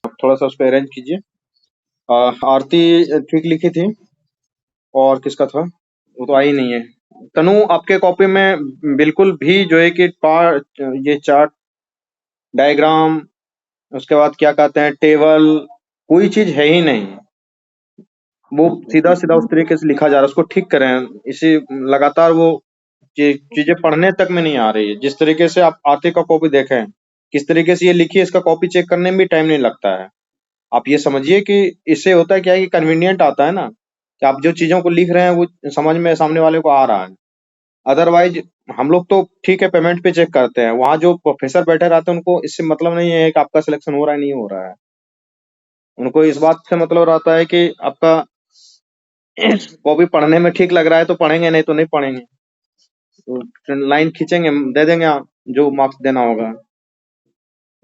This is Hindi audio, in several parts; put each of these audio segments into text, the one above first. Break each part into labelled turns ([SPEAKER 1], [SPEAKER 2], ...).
[SPEAKER 1] थोड़ा सा उसको अरेंज कीजिए। आरती ठीक लिखी थी, और किसका था वो तो आई नहीं है। तनु, आपके कॉपी में बिल्कुल भी जो है कि ये चार्ट, डायग्राम, उसके बाद क्या कहते हैं, टेबल, कोई चीज है ही नहीं। वो सीधा सीधा उस तरीके से लिखा जा रहा है, उसको ठीक करें। इसी लगातार वो चीजें पढ़ने तक में नहीं आ रही है। जिस तरीके से आप आते का कॉपी देखें, किस तरीके से ये लिखी है, इसका कॉपी चेक करने में भी टाइम नहीं लगता है। आप ये समझिए कि इससे होता है क्या है कि कन्वीनियंट आता है ना, कि आप जो चीजों को लिख रहे हैं वो समझ में सामने वाले को आ रहा है। अदरवाइज हम लोग तो ठीक है पेमेंट पे चेक करते हैं, वहां जो प्रोफेसर बैठे रहते हैं उनको इससे मतलब नहीं है कि आपका सिलेक्शन हो रहा है नहीं हो रहा है। उनको इस बात से मतलब रहता है कि आपका कॉपी पढ़ने में ठीक लग रहा है तो पढ़ेंगे, नहीं तो नहीं पढ़ेंगे। तो लाइन खींचेंगे, दे देंगे आप जो मार्क्स देना होगा।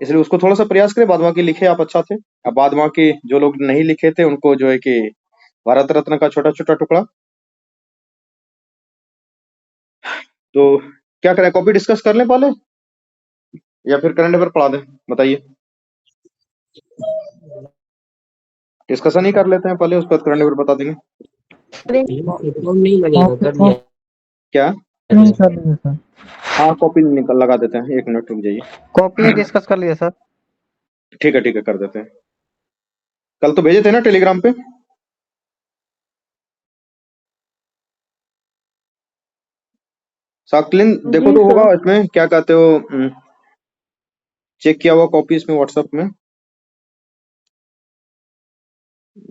[SPEAKER 1] इसलिए उसको थोड़ा सा प्रयास करें, बाद बाकी लिखे आप अच्छा थे। अब बाद बाकी जो लोग नहीं लिखे थे उनको जो है कि भारत रत्न का छोटा छोटा टुकड़ा। तो क्या करें, कॉपी डिस्कस कर लें पहले, या फिर करंट अफेयर पढ़ा दें, बताइए। डिस्कशन ही कर लेते हैं पहले, उसके बाद करंट अफेयर बता देंगे।
[SPEAKER 2] नहीं लगेगा, कर दिया।
[SPEAKER 1] क्या?
[SPEAKER 3] नहीं कर लिए सर,
[SPEAKER 1] हाँ, कॉपी निकल लगा देते हैं, 1 मिनट रुक जाइए।
[SPEAKER 3] कॉपी डिस्कस कर लिए सर।
[SPEAKER 1] ठीक है कर देते हैं। कल तो भेजे थे ना टेलीग्राम पे। साक्लिन देखो
[SPEAKER 4] जी
[SPEAKER 1] तो
[SPEAKER 4] सर।
[SPEAKER 1] होगा इसमें, क्या कहते हो, चेक किया हुआ कॉपी इसमें व्हाट्सएप में।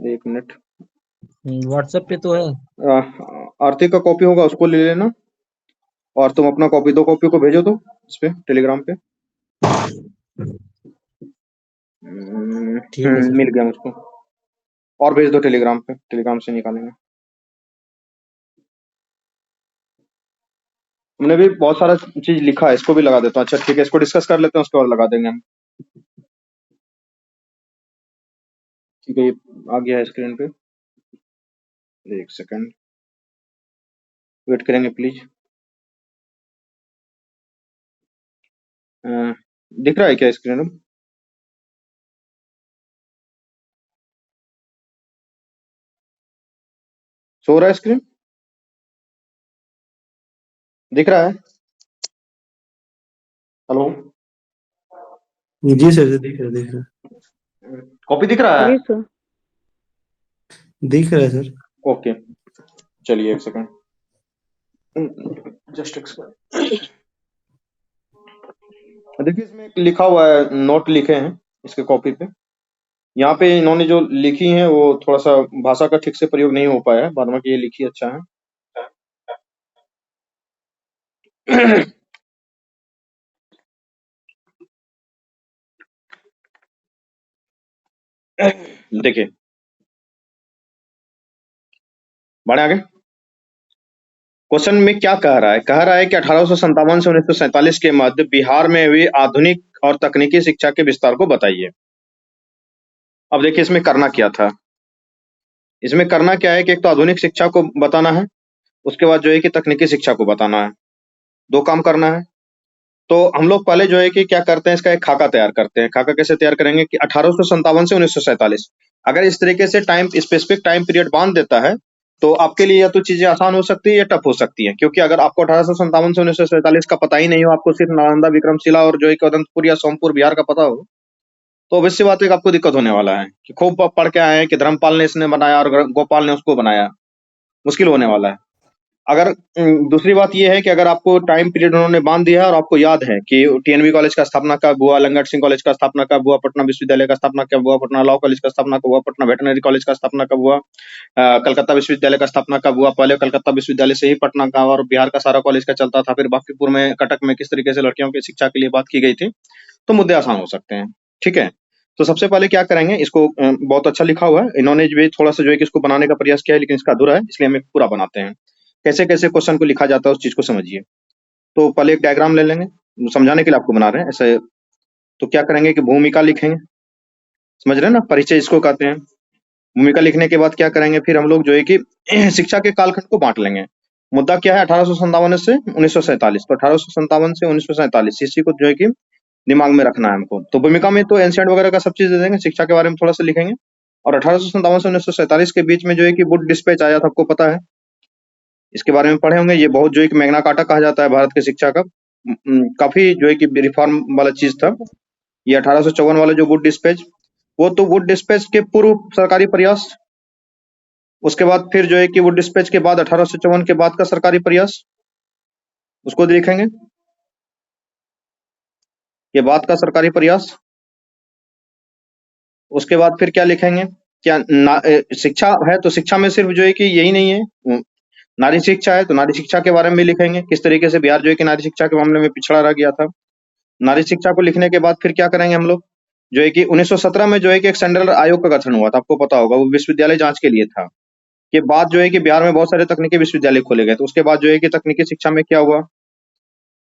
[SPEAKER 1] 1 मिनट।
[SPEAKER 2] व्हाट्सएप पे तो है।
[SPEAKER 1] आर्थिक का कॉपी होगा, उसको ले लेना। और तुम अपना कॉपी, 2 कॉपी को भेजो तो इस पे टेलीग्राम पे।
[SPEAKER 2] ठीक है सर।
[SPEAKER 1] मिल गया मुझको। और भेज दो टेलीग्राम पे, टेलीग्राम से निकालेंगे। हमने भी बहुत सारा चीज लिखा है, इसको भी लगा देता हूँ। अच्छा ठीक है, इसको डिस्कस कर लेते हैं, उसके बाद लगा देंगे हम। ठीक है, ये आ गया है स्क्रीन पे। 1 सेकंड वेट करेंगे प्लीज। दिख रहा है क्या स्क्रीन में? सो रहा है स्क्रीन? दिख रहा है? हेलो?
[SPEAKER 5] जी सर, दिख रहा है।
[SPEAKER 1] कॉपी दिख रहा है?
[SPEAKER 4] जी सर।
[SPEAKER 5] दिख रहा है सर।
[SPEAKER 1] ओके, चलिए 1 सेकंड, जस्ट एक सेकंड। देखिए इसमें एक लिखा हुआ है, नोट लिखे हैं इसके कॉपी पे। यहाँ पे इन्होंने जो लिखी है वो थोड़ा सा भाषा का ठीक से प्रयोग नहीं हो पाया है, बाद में कि ये लिखी अच्छा है। देखिए, बढ़े आगे। क्वेश्चन में क्या कह रहा है? कह रहा है कि 1857 से 1947 के मध्य बिहार में हुई आधुनिक और तकनीकी शिक्षा के विस्तार को बताइए। अब देखिए इसमें करना क्या था। इसमें करना क्या है कि एक तो आधुनिक शिक्षा को बताना है, उसके बाद जो है कि तकनीकी शिक्षा को बताना है। 2 काम करना है। तो हम लोग पहले जो है कि क्या करते हैं, इसका एक खाका तैयार करते हैं। खाका कैसे तैयार करेंगे कि 1857 से 1947, अगर इस तरीके से टाइम स्पेसिफिक टाइम पीरियड बांध देता है तो आपके लिए या तो चीजें आसान हो सकती है या टफ हो सकती है। क्योंकि अगर आपको 1857 से 1947 का पता ही नहीं हो, आपको सिर्फ नालंदा, विक्रमशिला और जो है कि अनंतपुर या सोमपुर बिहार का पता हो, तो ऑब्वियस सी बात है कि आपको दिक्कत होने वाला है कि खूब पढ़ के आए हैं कि धर्मपाल ने इसने बनाया और गोपाल ने उसको बनाया। मुश्किल होने वाला है। अगर दूसरी बात ये है कि अगर आपको टाइम पीरियड उन्होंने बांध दिया है और आपको याद है कि टीएनबी कॉलेज का स्थापना कब हुआ, लंगट सिंह कॉलेज का स्थापना कब हुआ, पटना विश्वविद्यालय का स्थापना कब हुआ, पटना लॉ कॉलेज का स्थापना कब हुआ, पटना वेटनरी कॉलेज का स्थापना कब हुआ, कलकत्ता विश्वविद्यालय का स्थापना कब हुआ। पहले कलकत्ता विश्वविद्यालय से ही पटना का और बिहार का सारा कॉलेज का चलता था, फिर बांकीपुर में, कटक में किस तरीके से लड़कियों की शिक्षा के लिए बात की गई थी, तो मुद्दे आसान हो सकते हैं। ठीक है, तो सबसे पहले क्या करेंगे, इसको बहुत अच्छा लिखा हुआ है, इन्होंने भी थोड़ा सा जो है कि इसको बनाने का प्रयास किया है, लेकिन इसका अधूरा है, इसलिए हम पूरा बनाते हैं। कैसे कैसे क्वेश्चन को लिखा जाता है उस चीज को समझिए। तो पहले एक डायग्राम ले लेंगे, समझाने के लिए आपको बना रहे हैं ऐसे। तो क्या करेंगे कि भूमिका लिखेंगे, समझ रहे हैं ना, परिचय इसको कहते हैं। भूमिका लिखने के बाद क्या करेंगे, फिर हम लोग जो है कि शिक्षा के कालखंड को बांट लेंगे। मुद्दा क्या है, 1857 से 1947, तो 1857 से 1947 इसी को जो है कि दिमाग में रखना है हमको। तो भूमिका में तो एंशिएंट वगैरह का सब चीज दे देंगे, शिक्षा के बारे में थोड़ा सा लिखेंगे। और 1857 से 1947 के बीच में जो है कि वुड डिस्पैच आया था, आपको पता है, इसके बारे में पढ़े होंगे। ये बहुत जो है कि मैग्ना कार्टा कहा जाता है भारत की शिक्षा का। काफी जो है कि रिफॉर्म वाला चीज था ये 1854 वाला जो वुड डिस्पैच। वो तो वुड डिस्पैच के पूर्व सरकारी प्रयास, उसके बाद फिर जो है कि वुड डिस्पैच के बाद 1854 के बाद का सरकारी प्रयास, उसको देखेंगे। ये बाद का सरकारी प्रयास, उसके बाद फिर क्या लिखेंगे, क्या शिक्षा है तो शिक्षा में सिर्फ जो है कि यही नहीं है, नारी शिक्षा है तो नारी शिक्षा के बारे में भी लिखेंगे, किस तरीके से बिहार जो है कि नारी शिक्षा के मामले में पिछड़ा रह गया था। नारी शिक्षा को लिखने के बाद फिर क्या करेंगे हम लोग, जो है कि 1917 में जो है कि एक सेंट्रल आयोग का गठन हुआ था, आपको पता होगा, वो विश्वविद्यालय जांच के लिए था। के बाद जो है कि बिहार में बहुत सारे तकनीकी विश्वविद्यालय खोले गए, तो उसके बाद जो है कि तकनीकी शिक्षा में क्या हुआ,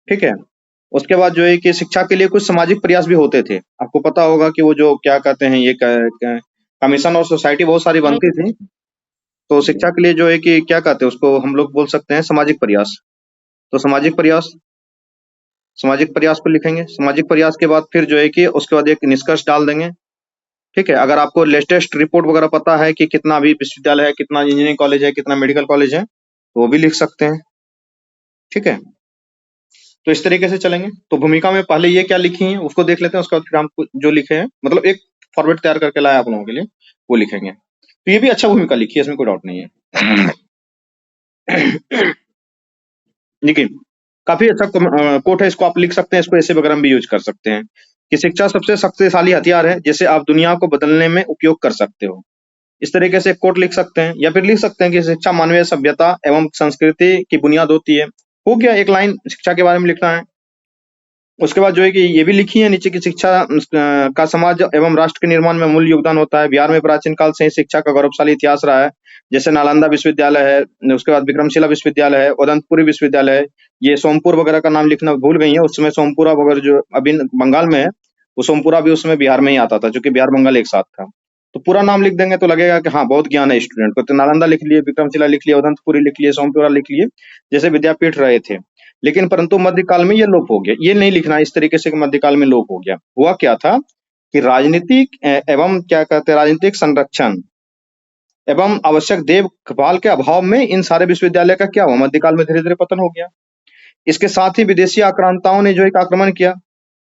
[SPEAKER 1] ठीक है। उसके बाद जो है कि शिक्षा के लिए कुछ सामाजिक प्रयास भी होते थे, आपको पता होगा कि वो जो क्या कहते हैं, ये कमीशन और सोसाइटी बहुत सारी बनती थी। तो शिक्षा के लिए जो है कि क्या कहते हैं उसको, हम लोग बोल सकते हैं सामाजिक प्रयास। तो सामाजिक प्रयास को लिखेंगे। सामाजिक प्रयास के बाद फिर जो है कि उसके बाद एक निष्कर्ष डाल देंगे, ठीक है। अगर आपको लेटेस्ट रिपोर्ट वगैरह पता है कि कितना अभी विश्वविद्यालय है, कितना इंजीनियरिंग कॉलेज है, कितना मेडिकल कॉलेज है, तो वो भी लिख सकते हैं, ठीक है। तो इस तरीके से चलेंगे। तो भूमिका में पहले ये क्या लिखी है उसको देख लेते हैं, उसके बाद फिर हम जो लिखे हैं, मतलब एक फॉर्मेट तैयार करके लाया आप लोगों के लिए, वो लिखेंगे। तो ये भी अच्छा भूमिका लिखी है, इसमें कोई डाउट नहीं है। देखिए काफी अच्छा कोट है, इसको आप लिख सकते हैं, इसको ऐसे वगैरह में भी यूज कर सकते हैं कि शिक्षा सबसे शक्तिशाली हथियार है जिसे आप दुनिया को बदलने में उपयोग कर सकते हो। इस तरीके से कोट लिख सकते हैं, या फिर लिख सकते हैं कि शिक्षा मानवीय सभ्यता एवं संस्कृति की बुनियाद होती है। हो गया, एक लाइन शिक्षा के बारे में लिखना है। उसके बाद जो है कि ये भी लिखी है नीचे की शिक्षा का समाज एवं राष्ट्र के निर्माण में मूल योगदान होता है। बिहार में प्राचीन काल से ही शिक्षा का गौरवशाली इतिहास रहा है, जैसे नालंदा विश्वविद्यालय है, उसके बाद विक्रमशिला विश्वविद्यालय है, उदंतपुरी विश्वविद्यालय है। ये सोमपुर वगैरह का नाम लिखना भूल गई है, उस समय सोमपुरा वगैरह जो अभी बंगाल में है, वो सोमपुरा भी उसमें बिहार में ही आता था, क्योंकि बिहार बंगाल एक साथ था। तो पूरा नाम लिख देंगे तो लगेगा कि हाँ बहुत ज्ञान है स्टूडेंट को। तो नालंदा लिख लिए, विक्रमशिला लिख लिए, उदंतपुरी लिख लिए, सोमपुरा लिख लिए, जैसे विद्यापीठ रहे थे। लेकिन परंतु मध्यकाल में ये लोप हो गया, ये नहीं लिखना इस तरीके से कि मध्यकाल में लोप हो गया। हुआ क्या था कि राजनीतिक एवं क्या कहते हैं, राजनीतिक संरक्षण एवं आवश्यक देखभाल के अभाव में इन सारे विश्वविद्यालय का क्या हुआ, मध्यकाल में धीरे धीरे पतन हो गया। इसके साथ ही विदेशी आक्रांताओं ने जो एक आक्रमण किया,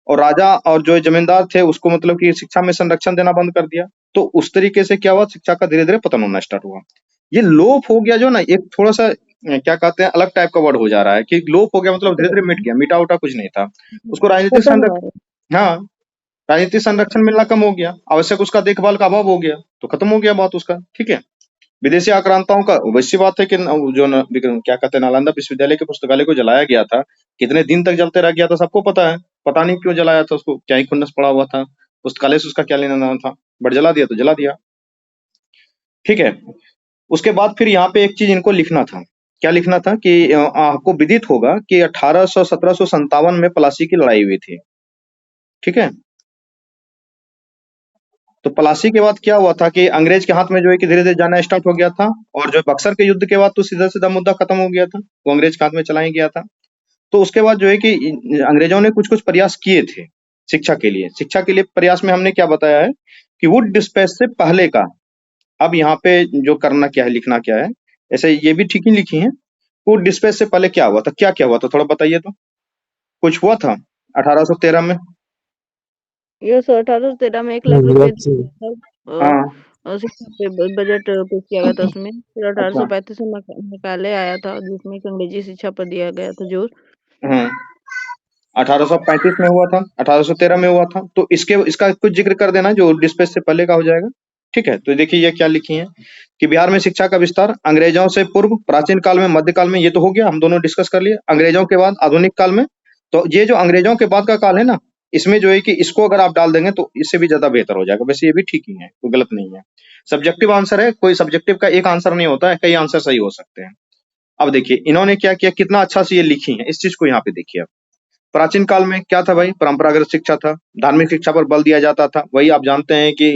[SPEAKER 1] और राजा और जो जमींदार थे उसको मतलब कि शिक्षा में संरक्षण देना बंद कर दिया। तो उस तरीके से क्या हुआ, शिक्षा का धीरे धीरे पतन होना स्टार्ट हुआ। ये लोप हो गया जो ना, एक थोड़ा सा क्या कहते हैं अलग टाइप का वर्ड हो जा रहा है कि लोप हो गया, मतलब धीरे धीरे मिट गया, मिटा उटा कुछ नहीं था। उसको राजनीतिक संरक्षण, हाँ राजनीतिक संरक्षण मिलना कम हो गया, आवश्यक उसका देखभाल का अभाव हो गया, तो खत्म हो गया बात उसका, ठीक है। विदेशी आक्रांताओं का वैसी बात है कि जो क्या कहते हैं नालंदा विश्वविद्यालय के पुस्तकालय को जलाया गया था, कितने दिन तक जलते रह गया था सबको पता है। पता नहीं क्यों जलाया था उसको, क्या ही खुन्नस पड़ा हुआ था, पुस्तकालय से उसका क्या लेना देना था, बट जला दिया तो जला दिया, ठीक है। उसके बाद फिर यहाँ पे एक चीज इनको लिखना था, क्या लिखना था कि आपको विदित होगा कि 1757 में प्लासी की लड़ाई हुई थी, ठीक है। तो प्लासी के बाद क्या हुआ था कि अंग्रेज के हाथ में जो है कि धीरे धीरे जाना स्टार्ट हो गया था, और जो बक्सर के युद्ध के बाद तो सीधा सीधा मुद्दा खत्म हो गया था, वो अंग्रेज के हाथ में चला ही गया था। तो उसके बाद जो है कि अंग्रेजों ने कुछ कुछ प्रयास किए थे शिक्षा के लिए। शिक्षा के लिए प्रयास में हमने क्या बताया है कि वुड डिस्पैच से पहले का, अब यहाँ पे जो करना क्या है, लिखना क्या है, ऐसे ये भी ठीक ही लिखी है। वुड डिस्पैच से पहले क्या हुआ था, क्या क्या हुआ था, थोड़ा बताइए तो। कुछ हुआ था 1813 में?
[SPEAKER 3] ये 1813 में 1 लाख रुपए शिक्षा पे बजट पेश किया गया था उसमें। फिर 1835 में मकाले आया था जिसमें अंग्रेजी शिक्षा पर दिया गया था जोर।
[SPEAKER 1] 1835 में हुआ था, 1813 में हुआ था। तो इसका कुछ जिक्र कर देना जो डिस्पैच से पहले का हो जाएगा, ठीक है। तो देखिए ये क्या लिखी है कि बिहार में शिक्षा का विस्तार अंग्रेजों से पूर्व, प्राचीन काल में, मध्यकाल में, ये तो हो गया, हम दोनों डिस्कस कर लिए। अंग्रेजों के बाद आधुनिक काल में, तो ये जो अंग्रेजों के बाद का काल है ना, इसमें जो है कि इसको अगर आप डाल देंगे तो इससे भी ज्यादा बेहतर हो जाएगा। वैसे ये भी ठीक ही है, कोई गलत नहीं है। सब्जेक्टिव आंसर है, कोई सब्जेक्टिव का एक आंसर नहीं होता है, कई आंसर सही हो सकते हैं। अब देखिए इन्होंने क्या किया, कितना अच्छा से ये लिखी है, इस चीज को यहाँ पे देखिए। प्राचीन काल में क्या था भाई, परंपरागत शिक्षा था, धार्मिक शिक्षा पर बल दिया जाता था। वही आप जानते हैं कि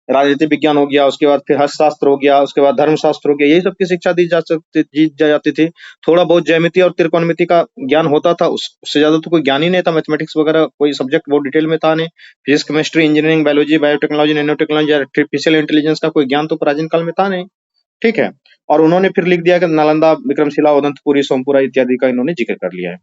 [SPEAKER 1] राजनीति विज्ञान हो गया, उसके बाद फिर अर्थशास्त्र हो गया, उसके बाद धर्मशास्त्र हो गया, यही सब की शिक्षा दी जाती थी। थोड़ा बहुत ज्यामिति और त्रिकोणमिति का ज्ञान होता था, उससे ज्यादा तो कोई ज्ञान ही नहीं था। मैथमेटिक्स वगैरह कोई सब्जेक्ट बहुत डिटेल में था नहीं। Physics, chemistry, engineering, biology, biotechnology, nano technology, artificial intelligence का कोई ज्ञान तो प्राचीन काल में था नहीं। ठीक है। और उन्होंने फिर लिख दिया कि नालंदा, विक्रमशिला, उदंतपुरी, सोमपुरा इत्यादि का इन्होंने जिक्र कर लिया है।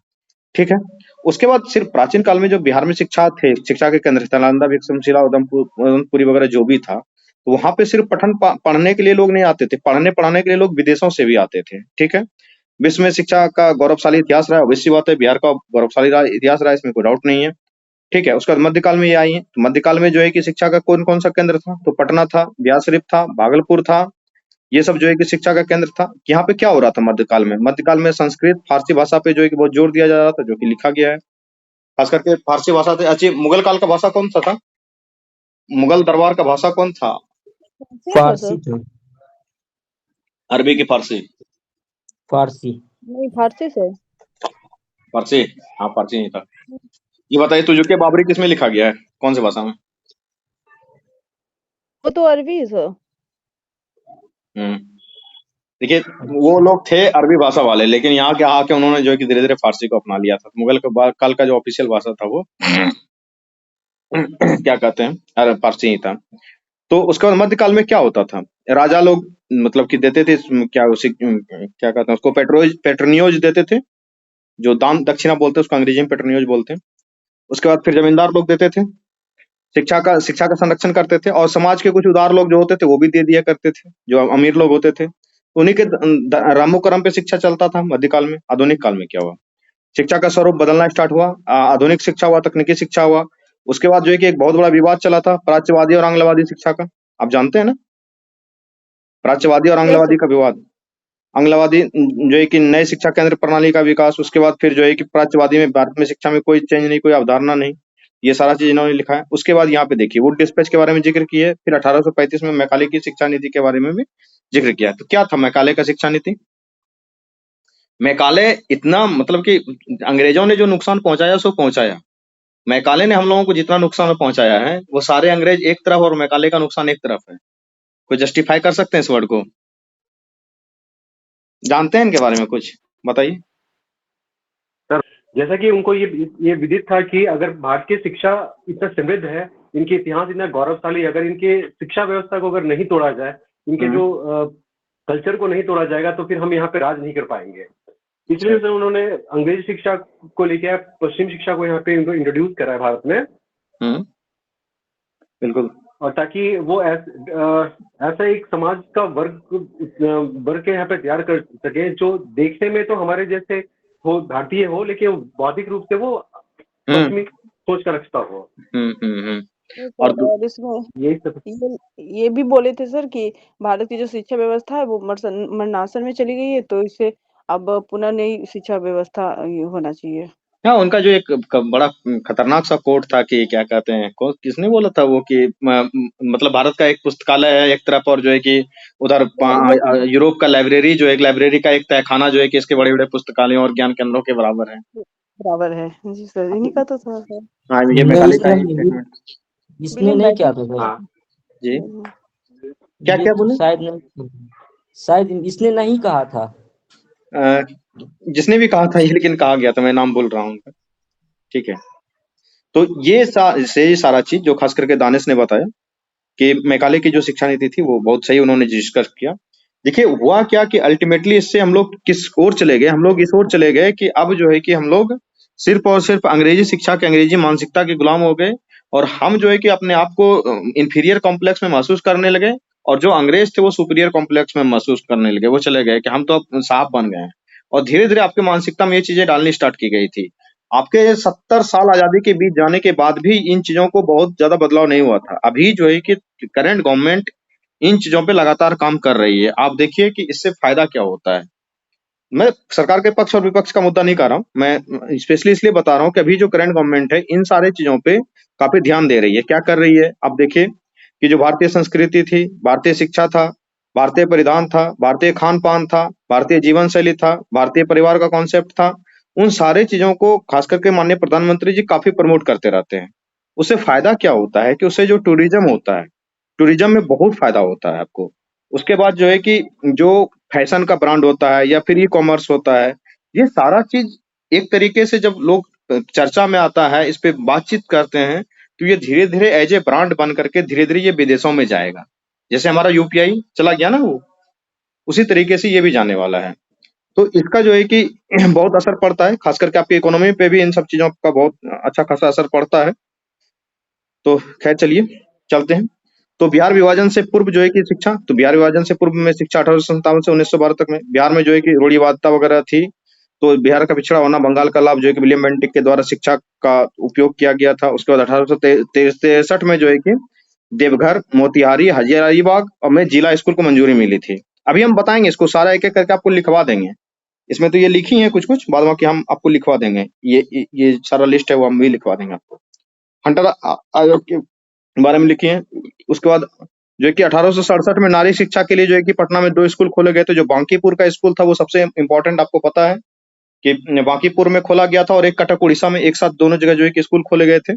[SPEAKER 1] ठीक है। उसके बाद सिर्फ प्राचीन काल में जो बिहार में शिक्षा के केंद्र थे, नालंदा, विक्रमशिला, उदंतपुरी वगैरह जो भी था, तो वहां पे सिर्फ पढ़ने के लिए लोग नहीं आते थे, पढ़ाने के लिए लोग विदेशों से भी आते थे। ठीक है। विश्व में शिक्षा का गौरवशाली इतिहास रहा है, ऑब्वियस सी बात है, बिहार का गौरवशाली इतिहास रहा है, इसमें कोई डाउट नहीं है। ठीक है। उसके बाद मध्यकाल में ये आई है, तो मध्यकाल में जो है कि शिक्षा का कौन कौन सा केंद्र था, तो पटना था, ब्यास शरीफ था, भागलपुर था, ये सब जो है कि शिक्षा का केंद्र था। यहाँ पे क्या हो रहा था मध्यकाल में? मध्यकाल में संस्कृत, फारसी भाषा पे जो है कि बहुत जोर दिया जा रहा था, जो कि लिखा गया है। खास करके फारसी भाषा से। अच्छी, मुगल काल का भाषा कौन सा था? मुगल दरबार का भाषा कौन था?
[SPEAKER 2] फारसी था।
[SPEAKER 1] अरबी की फारसी?
[SPEAKER 2] फारसी।
[SPEAKER 3] नहीं, फारसी से।
[SPEAKER 1] फारसी? हाँ, फारसी नहीं था। ये बताइए, तुजुके बाबरी किसमें लिखा गया है, कौन सी भाषा में?
[SPEAKER 3] वो तो अरबी है सर।
[SPEAKER 1] देखिए, वो लोग थे अरबी भाषा वाले, लेकिन यहाँ के आके उन्होंने जो है कि धीरे धीरे फारसी को अपना लिया था। मुगल काल का जो ऑफिशियल भाषा था वो क्या कहते हैं, अरे फारसी ही था। तो उसके बाद मध्यकाल में क्या होता था? राजा लोग मतलब कि देते थे क्या कहते हैं उसको, पेट्रोनियोज देते थे, जो दान दक्षिणा बोलते हैं उसको, अंग्रेजी में पेट्रोनियोज बोलते हैं। उसके बाद फिर जमींदार लोग देते थे, शिक्षा का संरक्षण करते थे, और समाज के कुछ उदार लोग जो होते थे वो भी दे दिया करते थे, जो अमीर लोग होते थे। उन्हीं के रामो करम पे शिक्षा चलता था मध्यकाल में। आधुनिक काल में क्या हुआ? शिक्षा का स्वरूप बदलना स्टार्ट हुआ, आधुनिक शिक्षा हुआ, तकनीकी शिक्षा हुआ। उसके बाद जो है कि एक बहुत बड़ा विवाद चला था, प्राच्यवादी और आंग्लवादी शिक्षा का। आप जानते हैं ना, प्राच्यवादी और आंग्लवादी का विवाद। आंग्लवादी जो है कि नए शिक्षा केंद्र प्रणाली का विकास, उसके बाद फिर जो है कि प्राच्यवादी में भारत में शिक्षा में कोई चेंज नहीं, कोई अवधारणा नहीं, ये सारा चीज इन्होंने लिखा है। उसके बाद यहाँ पे देखिए वुड डिस्पैच के बारे में जिक्र किया है, फिर 1835 में मैकाले की शिक्षा नीति के बारे में भी जिक्र किया है। तो क्या था मैकाले का शिक्षा नीति? मैकाले इतना मतलब कि अंग्रेजों ने जो नुकसान पहुंचाया सो पहुंचाया, मैकाले ने हम लोगों को जितना नुकसान पहुंचाया है वो सारे अंग्रेज एक तरफ और मैकाले का नुकसान एक तरफ है। कोई जस्टिफाई कर सकते हैं इस वर्ड को? जानते हैं इनके बारे में कुछ बताइए।
[SPEAKER 4] सर, जैसा कि उनको ये विदित था कि अगर भारत की शिक्षा इतना समृद्ध है, इनके इतिहास इतना गौरवशाली, अगर इनके शिक्षा व्यवस्था को अगर नहीं तोड़ा जाए, इनके जो कल्चर को नहीं तोड़ा जाएगा, तो फिर हम यहाँ पे राज नहीं कर पाएंगे। इसलिए सर उन्होंने अंग्रेजी शिक्षा को लेकर पश्चिम शिक्षा को यहाँ पे इंट्रोड्यूस करा है भारत में।
[SPEAKER 1] बिल्कुल।
[SPEAKER 4] और ताकि वो ऐसा एक समाज का वर्ग के यहाँ पे तैयार कर सके जो देखने में तो हमारे जैसे हो, भारतीय हो, लेकिन बौद्धिक रूप से वो पश्चिमी सोच का रखता हो।
[SPEAKER 3] और इसमें ये भी बोले थे सर कि भारत की जो शिक्षा व्यवस्था है वो मरणासन में चली गई है, तो इसे अब पुनः नई शिक्षा व्यवस्था होना चाहिए।
[SPEAKER 1] हाँ, उनका जो एक बड़ा खतरनाक सा कोट था कि क्या कहते हैं, किसने बोला था वो कि मतलब भारत का एक पुस्तकालय है एक तरफ, और जो है कि उधर यूरोप का लाइब्रेरी, जो एक लाइब्रेरी का एक तहखाना जो है कि इसके बड़े बड़े पुस्तकालयों और ज्ञान केंद्रों के बराबर है।
[SPEAKER 3] जी सर, इन्हीं का तो था सर।
[SPEAKER 1] हाँ, ये मैकाले का
[SPEAKER 2] इसने नहीं क्या था सर
[SPEAKER 1] जी, क्या बोले?
[SPEAKER 2] शायद इसने नहीं कहा था।
[SPEAKER 1] जिसने भी कहा था ये, लेकिन कहा गया था, मैं नाम बोल रहा हूँ उनका। ठीक है। तो ये सारा चीज जो खास करके दानिश ने बताया कि मैकाले की जो शिक्षा नीति थी वो बहुत सही उन्होंने डिस्कस किया। देखिए हुआ क्या कि अल्टीमेटली इससे हम लोग किस ओर चले गए? हम लोग इस ओर चले गए कि अब जो है कि हम लोग सिर्फ और सिर्फ अंग्रेजी शिक्षा के, अंग्रेजी मानसिकता के गुलाम हो गए, और हम जो है कि अपने आप को इंफीरियर कॉम्प्लेक्स में महसूस करने लगे, और जो अंग्रेज थे वो सुपीरियर कॉम्प्लेक्स में महसूस करने लगे। वो चले गए कि हम तो अब साहब बन गए हैं, और धीरे धीरे आपके मानसिकता में ये चीजें डालनी स्टार्ट की गई थी। आपके 70 साल आजादी के बीच जाने के बाद भी इन चीजों को बहुत ज्यादा बदलाव नहीं हुआ था। अभी जो है कि करंट गवर्नमेंट इन चीजों पे लगातार काम कर रही है। आप देखिए कि इससे फायदा क्या होता है। मैं सरकार के पक्ष और विपक्ष का मुद्दा नहीं कर रहा हूँ, मैं स्पेशली इसलिए बता रहा हूँ कि अभी जो करंट गवर्नमेंट है इन सारे चीजों पे काफी ध्यान दे रही है। क्या कर रही है? आप देखिए कि जो भारतीय संस्कृति थी, भारतीय शिक्षा था, भारतीय परिधान था, भारतीय खान पान था, भारतीय जीवन शैली था, भारतीय परिवार का कॉन्सेप्ट था, उन सारे चीजों को खास करके माननीय प्रधानमंत्री जी काफी प्रमोट करते रहते हैं। उससे फायदा क्या होता है कि उससे जो टूरिज्म होता है, टूरिज्म में बहुत फायदा होता है आपको। उसके बाद जो है कि जो फैशन का ब्रांड होता है या फिर ई कॉमर्स होता है, ये सारा चीज एक तरीके से जब लोग चर्चा में आता है, इस पे बातचीत करते हैं, तो ये धीरे धीरे एज ए ब्रांड बन करके धीरे धीरे ये विदेशों में जाएगा। जैसे हमारा यूपीआई चला गया ना, वो उसी तरीके से ये भी जाने वाला है। तो इसका जो है कि बहुत असर पड़ता है, खास करके आपकी इकोनॉमी पे भी इन सब चीजों का बहुत अच्छा खासा असर पड़ता है। तो खैर चलिए चलते हैं। तो बिहार विभाजन से पूर्व जो है कि शिक्षा, तो बिहार विभाजन से पूर्व में शिक्षा 1857 से 1912 तक में बिहार में जो है कि रूढ़िवादिता वगैरह थी। तो बिहार का पिछड़ा होना, बंगाल का लाभ जो है कि विलियम बेंटिक के द्वारा शिक्षा का उपयोग किया गया था। उसके बाद 1863 में जो है कि देवघर, मोतिहारी, हजारीबाग और में जिला स्कूल को मंजूरी मिली थी। अभी हम बताएंगे इसको सारा एक एक करके आपको लिखवा देंगे। इसमें तो ये लिखी है कुछ कुछ, बाद बाकी हम आपको लिखवा देंगे। ये सारा लिस्ट है वो हम भी लिखवा देंगे आपको। हंटर आयोग के बारे में लिखी है। उसके बाद जो है कि 1867 में नारी शिक्षा के लिए जो है कि पटना में 2 स्कूल खोले गए थे। जो बांकीपुर का स्कूल था वो सबसे इम्पोर्टेंट, आपको पता है कि बांकीपुर में खोला गया था, और एक कटक उड़ीसा में, एक साथ दोनों जगह जो है कि स्कूल खोले गए थे।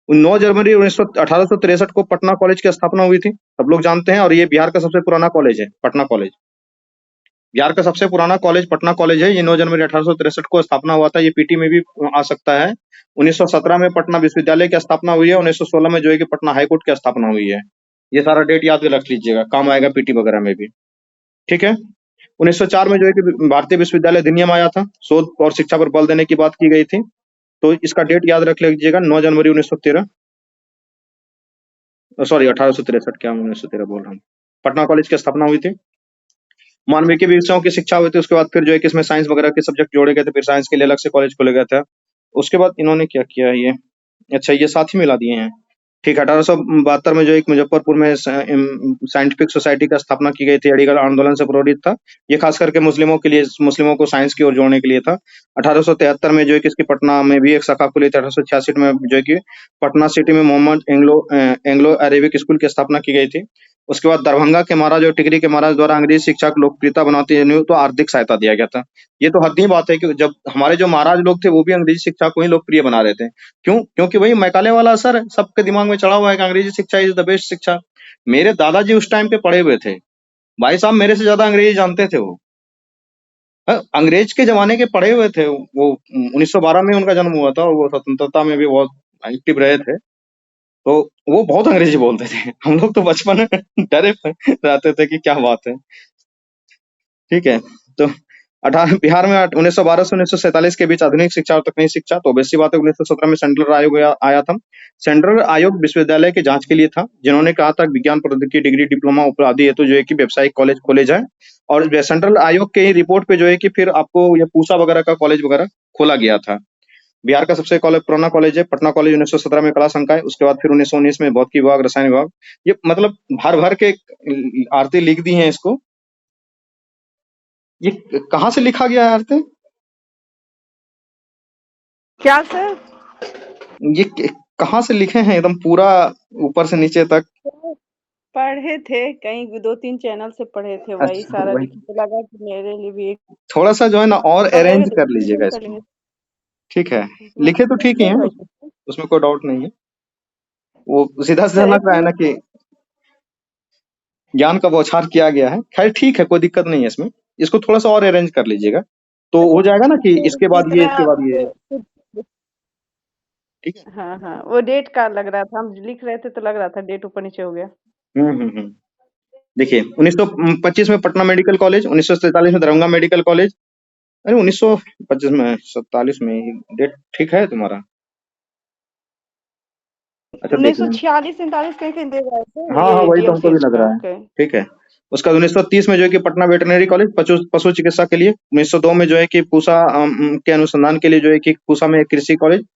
[SPEAKER 1] 9 जनवरी 1863 को पटना कॉलेज की स्थापना हुई थी, सब लोग जानते हैं। और ये बिहार का सबसे पुराना कॉलेज है, पटना कॉलेज। बिहार का सबसे पुराना कॉलेज पटना कॉलेज है। ये 9 जनवरी 1863 को स्थापना हुआ था। ये पीटी में भी आ सकता है। 1917 में पटना विश्वविद्यालय की स्थापना हुई है। 1916 में जो है कि पटना हाईकोर्ट की स्थापना हुई है। ये सारा डेट याद रख लीजिएगा, काम आएगा पीटी वगैरह में भी। ठीक है। 1904 में जो है कि भारतीय विश्वविद्यालय अधिनियम आया था, शोध और शिक्षा पर बल देने की बात की गई थी। तो इसका डेट याद रख लीजिएगा, 9 जनवरी 1913, सॉरी 1863, क्या 1913 बोल रहा हूँ। पटना कॉलेज की स्थापना हुई थी। मानविकी विषयों की शिक्षा हुई थी। उसके बाद फिर जो है कि इसमें साइंस वगैरह के सब्जेक्ट जोड़े गए थे। फिर साइंस के लिए अलग से कॉलेज खोले गए थे। उसके बाद इन्होंने क्या किया, ये अच्छा ये साथ ही मिला दिए हैं। ठीक है। 1872 में जो एक मुजफ्फरपुर में साइंटिफिक सोसाइटी का स्थापना की गई थी। अलीगढ़ आंदोलन से प्रेरित था। ये खास करके मुस्लिमों के लिए, मुस्लिमों को साइंस की ओर जोड़ने के लिए था। 1873 में जो है कि इसकी पटना में भी एक शाखा खुली थी। 1866 में जो है कि पटना सिटी में मोहम्मद एंग्लो अरेबिक स्कूल की स्थापना की गई थी। उसके बाद दरभंगा के महाराज और टिकरी के महाराज द्वारा अंग्रेजी शिक्षा को लोकप्रियता बनाते हुए तो आर्थिक सहायता दिया गया था। ये तो हद ही बात है कि जब हमारे जो महाराज लोग थे वो भी अंग्रेजी शिक्षा को ही लोकप्रिय बना रहे थे। क्यों? क्योंकि वही मैकाले वाला असर है, सबके दिमाग में चढ़ा हुआ है कि अंग्रेजी शिक्षा इज द बेस्ट शिक्षा। मेरे दादाजी उस टाइम पे पढ़े हुए थे, भाई साहब मेरे से ज्यादा अंग्रेजी जानते थे वो। अंग्रेज के जमाने के पढ़े हुए थे वो। 1912 में उनका जन्म हुआ था और वो स्वतंत्रता में भी बहुत एक्टिव रहे थे। तो वो बहुत अंग्रेजी बोलते थे। हम लोग तो बचपन में डरे रहते थे कि क्या बात है। ठीक है। तो बिहार में 1912 से 1947 के बीच आधुनिक शिक्षा और तकनीकी शिक्षा, तो वैसी बात है 1917 में सेंट्रल आयोग आया था। सेंट्रल आयोग विश्वविद्यालय की जांच के लिए था, जिन्होंने कहा था विज्ञान प्रौद्योगिकी डिग्री डिप्लोमा उपराधि हेतु जो है कि व्यावसायिक कॉलेज खोले जाए। और सेंट्रल आयोग के रिपोर्ट पे जो है कि फिर आपको ये पूसा वगैरह का कॉलेज वगैरह खोला गया था। बिहार का सबसे पुराना कॉलेज है पटना कॉलेज। 1917 में कला संकाय, उसके बाद फिर 1919 में भौतिकी विभाग, रसायन विभाग। ये मतलब भर भर के आरती लिख दी है इसको। ये कहाँ से लिखा गया है आरती?
[SPEAKER 3] क्या सर?
[SPEAKER 1] ये कहाँ से लिखे हैं एकदम पूरा ऊपर से नीचे तक?
[SPEAKER 3] पढ़े थे कहीं 2-3 चैनल से पढ़े थे, वही
[SPEAKER 1] अच्छा,
[SPEAKER 3] सारा
[SPEAKER 1] वही
[SPEAKER 3] लिखे, तो लगा कि मेरे लिए भी एक
[SPEAKER 1] थोड़ा सा जो है ना और
[SPEAKER 3] पढ़ेंगे
[SPEAKER 1] अरेंज
[SPEAKER 3] तो
[SPEAKER 1] कर लीजिएगा
[SPEAKER 3] कर
[SPEAKER 1] इसको।
[SPEAKER 3] लेंगे।
[SPEAKER 1] ठीक है। लिखे तो ठीक ही है,
[SPEAKER 3] भाई
[SPEAKER 1] उसमें कोई डाउट नहीं है। वो सीधा सीधा
[SPEAKER 3] सर,
[SPEAKER 1] लग रहा है ना कि ज्ञान का बौछार किया गया है। खैर ठीक है, कोई दिक्कत नहीं है इसमें। इसको थोड़ा सा और अरेंज कर लीजिएगा तो हो जाएगा ना कि इसके बाद ये, इसके बाद ये। ठीक है।
[SPEAKER 3] हाँ, वो डेट का लग रहा था, हम लिख रहे थे तो लग रहा था डेट ऊपर नीचे हो गया।
[SPEAKER 1] देखिए 1925 में पटना मेडिकल कॉलेज, 1947 में दरभंगा मेडिकल कॉलेज। अरे 1925 में, 47 में, डेट ठीक है तुम्हारा? अच्छा देख लें।
[SPEAKER 3] 1946-47 कहीं दे रहा है
[SPEAKER 1] हाँ हाँ,
[SPEAKER 3] ये
[SPEAKER 1] वही तो हमको भी
[SPEAKER 3] DMCH
[SPEAKER 1] लग
[SPEAKER 3] का।
[SPEAKER 1] रहा है।
[SPEAKER 3] ओके।
[SPEAKER 1] ठीक है। उसका 1930 में जो है कि पटना वेटरनरी कॉलेज पशु चिकित्सा के लिए। 1902 में जो है कि पूसा के अनुसंधान के लिए जो है कि पूसा में एक कृषि कॉलेज।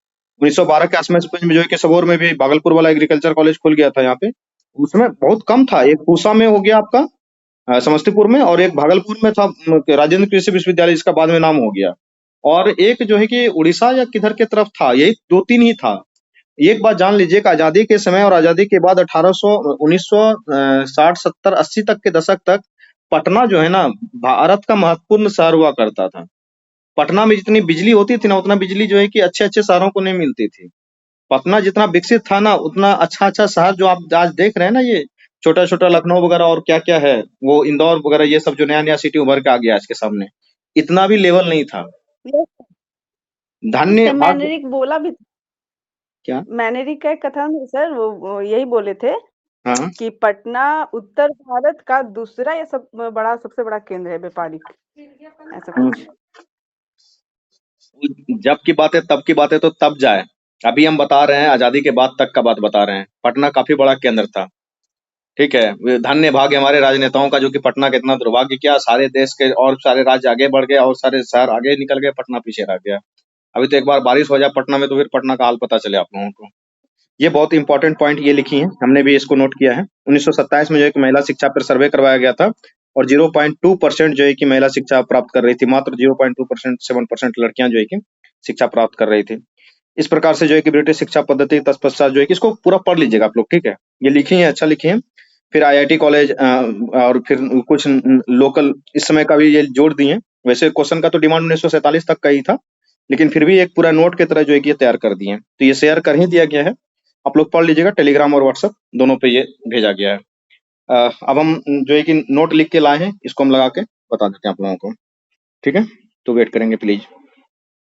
[SPEAKER 1] 1912 के आसपास में जो है कि सबौर में भी भागलपुर वाला एग्रीकल्चर कॉलेज खुल गया था यहाँ पे। उसमें बहुत कम था, एक पूसा में हो गया आपका समस्तीपुर में, और एक भागलपुर में था राजेंद्र कृषि विश्वविद्यालय, जिसका बाद में नाम हो गया। और एक जो है कि उड़ीसा या किधर के तरफ था, यही 2-3 ही था। एक बात जान लीजिए कि आजादी के समय और आजादी के बाद 1960, 70, 80 तक के दशक तक पटना जो है ना भारत का महत्वपूर्ण शहर हुआ करता था। पटना में जितनी बिजली होती थी ना, उतना बिजली जो है कि अच्छे अच्छे शहरों को नहीं मिलती थी। पटना जितना विकसित था ना, उतना अच्छा अच्छा शहर जो आप आज देख रहे हैं ना, ये छोटा छोटा लखनऊ वगैरह और क्या क्या है, वो इंदौर वगैरह, ये सब जो नया नया सिटी उभर के आ गया आज के सामने, इतना भी लेवल नहीं था।
[SPEAKER 3] Yes,
[SPEAKER 1] धन्य
[SPEAKER 3] इससे
[SPEAKER 1] भाग्य।
[SPEAKER 3] मैनेरिक बोला भी,
[SPEAKER 1] क्या?
[SPEAKER 3] मैनेरिक का एक कथन है सर, वो यही बोले थे
[SPEAKER 1] हाँ
[SPEAKER 3] कि पटना उत्तर भारत का दूसरा या सबसे बड़ा केंद्र है व्यापारिक, ऐसा
[SPEAKER 1] हम्म।
[SPEAKER 3] कुछ।
[SPEAKER 1] जब की बात है तब की बात है तो तब जाए, अभी हम बता रहे हैं आजादी के बाद तक का बात बता रहे हैं। पटना काफी बड़ा केंद्र था, ठीक है। धन्य भाग्य हमारे राजनेताओं का जो कि पटना का इतना दुर्भाग्य किया, सारे देश के और सारे राज्य आगे बढ़ गए और सारे शहर आगे निकल गए, पटना पीछे रह गया। अभी तो एक बार बारिश हो जाए पटना में तो फिर पटना का हाल पता चले आप लोगों को। ये बहुत इंपॉर्टेंट पॉइंट ये लिखी है, हमने भी इसको नोट किया है। 1927 में जो है कि महिला शिक्षा पर सर्वे करवाया गया था और 0.2% जो है कि महिला शिक्षा प्राप्त कर रही थी, मात्र 0.2%, 7% लड़कियां जो है कि शिक्षा प्राप्त कर रही थी। इस प्रकार से जो है कि ब्रिटिश शिक्षा पद्धति तत्पश्चात जो है कि इसको पूरा पढ़ लीजिएगा आप लोग, ठीक है। ये लिखी है, अच्छा लिखी है। फिर IIT कॉलेज और फिर कुछ लोकल इस समय का भी ये जोड़ दिए। वैसे क्वेश्चन का तो डिमांड 1947 तक का ही था, लेकिन फिर भी एक पूरा नोट की तरह जो है कि ये तैयार कर दिए। तो ये शेयर कर ही दिया गया है, आप लोग पढ़ लीजिएगा, टेलीग्राम और व्हाट्सएप दोनों पे ये भेजा गया है। अब हम जो है कि नोट लिख के लाए हैं, इसको हम लगा के बता देते हैं आप लोगों को, ठीक है। तो वेट करेंगे प्लीज।